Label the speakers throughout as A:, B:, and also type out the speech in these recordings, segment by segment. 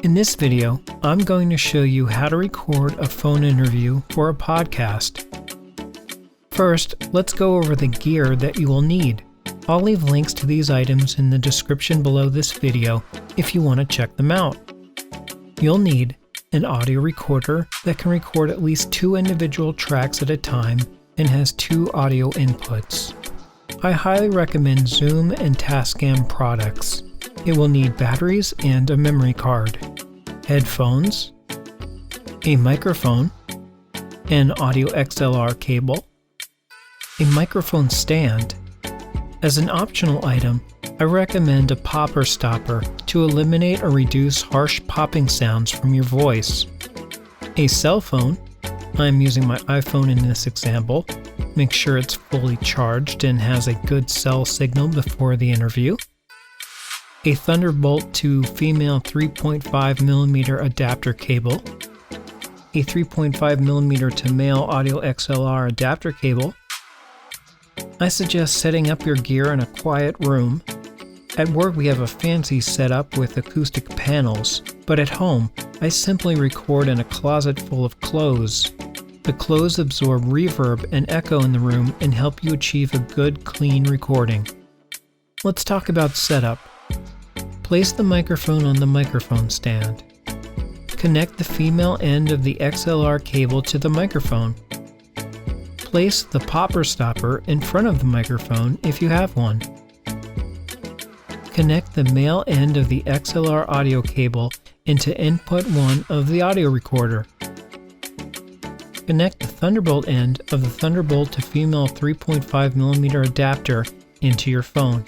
A: In this video, I'm going to show you how to record a phone interview for a podcast. First, let's go over the gear that you will need. I'll leave links to these items in the description below this video if you want to check them out. You'll need an audio recorder that can record at least 2 individual tracks at a time and has 2 audio inputs. I highly recommend Zoom and Tascam products. It will need batteries and a memory card, headphones, a microphone, an audio XLR cable, a microphone stand. As an optional item, I recommend a popper stopper to eliminate or reduce harsh popping sounds from your voice. A cell phone. I'm using my iPhone in this example. Make sure it's fully charged and has a good cell signal before the interview. A Thunderbolt to female 3.5mm adapter cable. A 3.5mm to male audio XLR adapter cable. I suggest setting up your gear in a quiet room. At work we have a fancy setup with acoustic panels, but at home I simply record in a closet full of clothes. The clothes absorb reverb and echo in the room and help you achieve a good, clean recording. Let's talk about setup. Place the microphone on the microphone stand. Connect the female end of the XLR cable to the microphone. Place the popper stopper in front of the microphone if you have one. Connect the male end of the XLR audio cable into input 1 of the audio recorder. Connect the Thunderbolt end of the Thunderbolt to female 3.5mm adapter into your phone.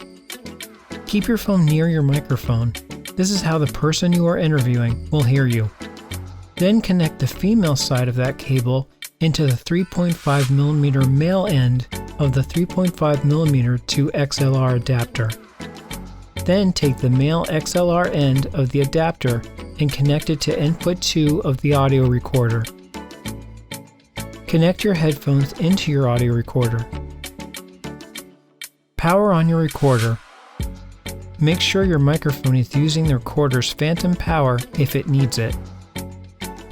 A: Keep your phone near your microphone. This is how the person you are interviewing will hear you. Then connect the female side of that cable into the 3.5mm male end of the 3.5mm to XLR adapter. Then take the male XLR end of the adapter and connect it to input 2 of the audio recorder. Connect your headphones into your audio recorder. Power on your recorder. Make sure your microphone is using the recorder's phantom power if it needs it.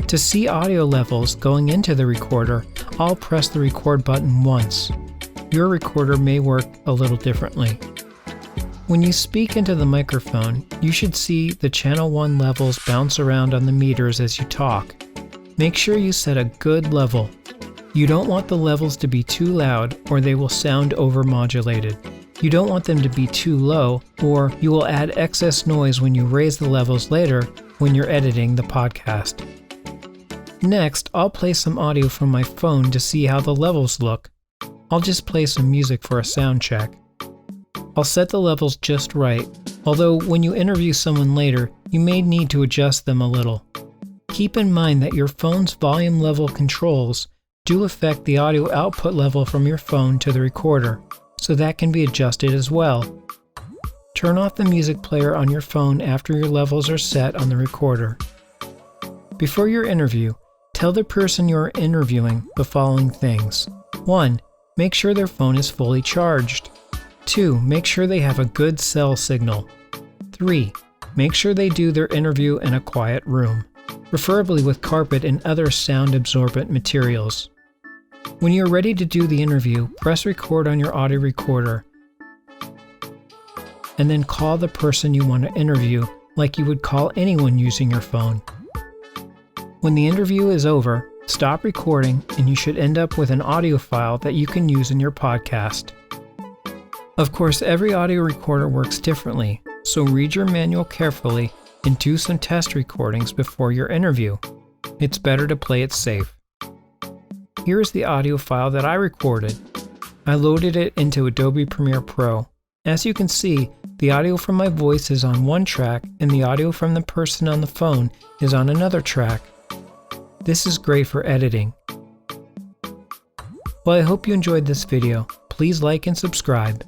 A: To see audio levels going into the recorder, I'll press the record button once. Your recorder may work a little differently. When you speak into the microphone, you should see the channel 1 levels bounce around on the meters as you talk. Make sure you set a good level. You don't want the levels to be too loud or they will sound overmodulated. You don't want them to be too low, or you will add excess noise when you raise the levels later when you're editing the podcast. Next, I'll play some audio from my phone to see how the levels look. I'll just play some music for a sound check. I'll set the levels just right, although when you interview someone later, you may need to adjust them a little. Keep in mind that your phone's volume level controls do affect the audio output level from your phone to the recorder, so that can be adjusted as well. Turn off the music player on your phone after your levels are set on the recorder. Before your interview, tell the person you are interviewing the following things. 1. Make sure their phone is fully charged. 2. Make sure they have a good cell signal. 3. Make sure they do their interview in a quiet room, preferably with carpet and other sound-absorbent materials. When you're ready to do the interview, press record on your audio recorder and then call the person you want to interview like you would call anyone using your phone. When the interview is over, stop recording and you should end up with an audio file that you can use in your podcast. Of course, every audio recorder works differently, so read your manual carefully and do some test recordings before your interview. It's better to play it safe. Here's the audio file that I recorded. I loaded it into Adobe Premiere Pro. As you can see, the audio from my voice is on one track and the audio from the person on the phone is on another track. This is great for editing. Well, I hope you enjoyed this video. Please like and subscribe.